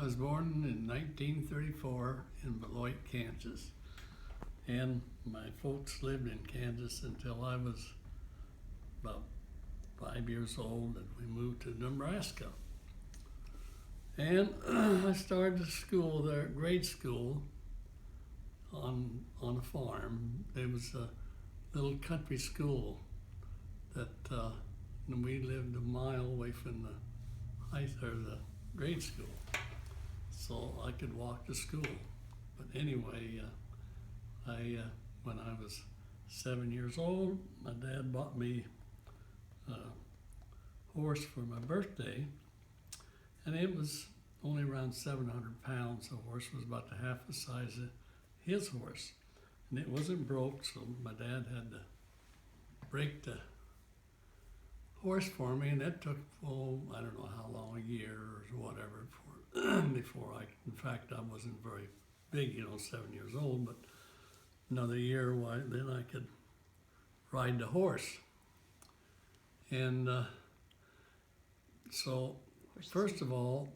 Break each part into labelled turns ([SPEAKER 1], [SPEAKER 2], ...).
[SPEAKER 1] I was born in 1934 in Beloit, Kansas. And my folks lived in Kansas until I was about 5 years old, and we moved to Nebraska. And I started school there, grade school, on a farm. It was a little country school that we lived a mile away from the grade school, so I could walk to school. But anyway, when I was 7 years old, my dad bought me a horse for my birthday, and it was only around 700 pounds. The horse was about half the size of his horse, and it wasn't broke, so my dad had to break the horse for me, and that took, I don't know how long, a year or whatever, before in fact, I wasn't very big, 7 years old, but another year, then I could ride the horse. And so, first of all,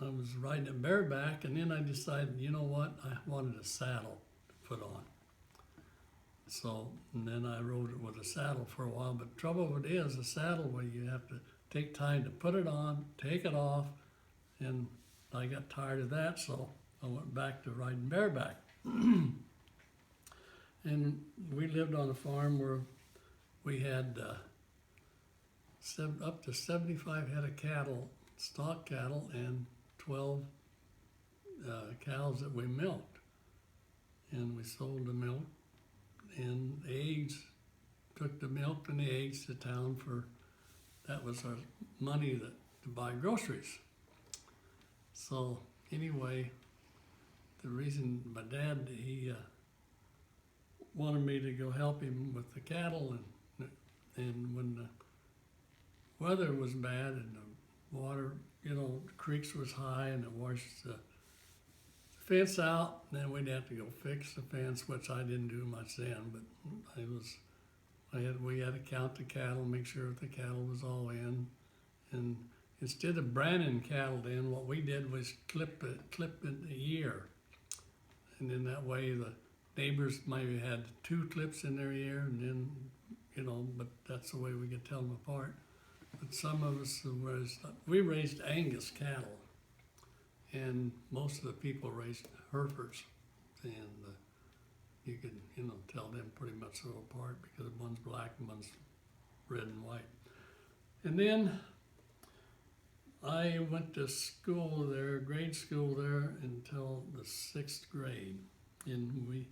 [SPEAKER 1] I was riding it bareback, and then I decided, you know what, I wanted a saddle to put on. So, and then I rode it with a saddle for a while, but the trouble with it is a saddle where you have to take time to put it on, take it off, and I got tired of that, so I went back to riding bareback. And we lived on a farm where we had up to 75 head of cattle, stock cattle, and 12 cows that we milked. And we sold the milk and eggs, took the milk and the eggs to town that was our money to buy groceries. So anyway, the reason my dad, he wanted me to go help him with the cattle, and when the weather was bad and the water, the creeks was high and it washed the fence out, then we'd have to go fix the fence, which I didn't do much then, but we had to count the cattle, make sure the cattle was all in, and instead of branding cattle then, what we did was clip it a year, and then that way the neighbors maybe had 2 clips in their ear, and then, but that's the way we could tell them apart. But some of us we raised Angus cattle, and most of the people raised Herefords, and you could, tell them pretty much so apart because one's black and one's red and white. And then I went to school there, grade school there, until the 6th grade, and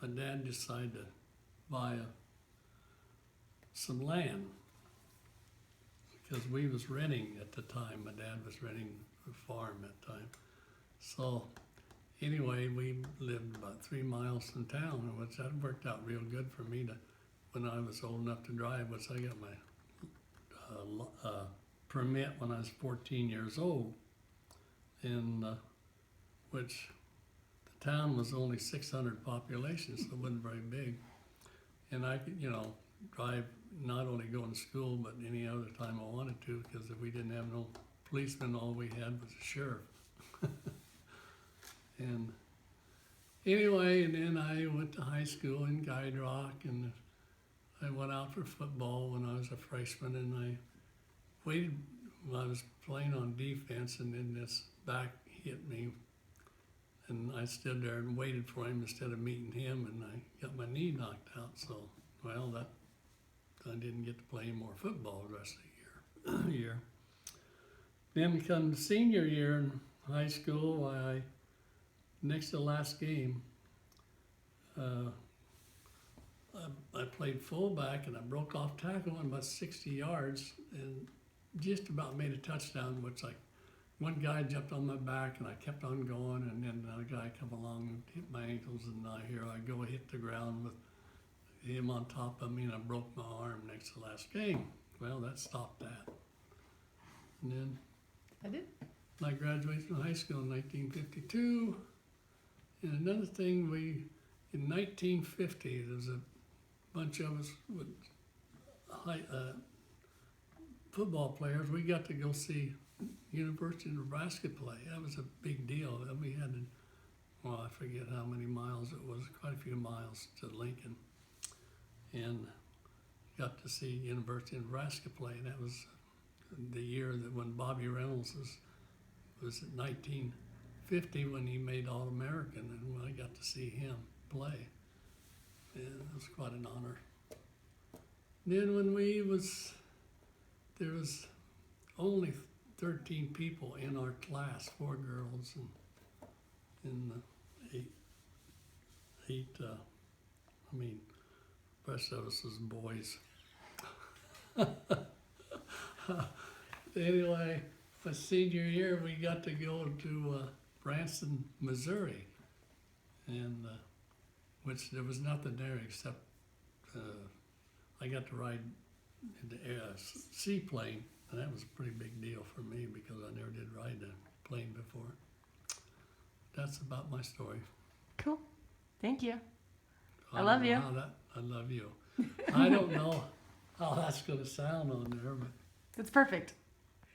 [SPEAKER 1] my dad decided to buy some land because we was renting at the time. My dad was renting a farm at the time. So anyway, we lived about 3 miles from town, which that worked out real good for me when I was old enough to drive, which I got my permit when I was 14 years old, and which the town was only 600 population, so it wasn't very big. And I could, drive, not only going to school, but any other time I wanted to, because if we didn't have no policeman, all we had was a sheriff. And anyway, and then I went to high school in Guide Rock, and I went out for football when I was a freshman, and I waited when I was playing on defense, and then this back hit me, and I stood there and waited for him instead of meeting him, and I got my knee knocked out. So, well, I didn't get to play any more football the rest of the year. Then come senior year in high school, next to the last game, I played fullback, and I broke off tackle on about 60 yards and just about made a touchdown, which one guy jumped on my back and I kept on going, and then another guy come along and hit my ankles, and here I go, hit the ground with him on top of me, and I broke my arm next to the last game. Well, that stopped that. And then I graduated from high school in 1952. And another thing, in 1950, there was a bunch of us with football players. We got to go see University of Nebraska play. That was a big deal. And we had, well, I forget how many miles it was, quite a few miles to Lincoln. And got to see University of Nebraska play. And that was the year that when Bobby Reynolds was at 1950 when he made All-American, and when I got to see him play. And it was quite an honor. Then when there was only 13 people in our class, 4 girls and eight, the rest of us was boys. Anyway, my senior year, we got to go to Branson, Missouri, and which there was nothing there except I got to ride in the seaplane, and that was a pretty big deal for me because I never did ride a plane before. That's about my story.
[SPEAKER 2] Cool. Thank you.
[SPEAKER 1] I
[SPEAKER 2] love you.
[SPEAKER 1] I love you. I don't know how that's going to sound on there, but
[SPEAKER 2] It's perfect.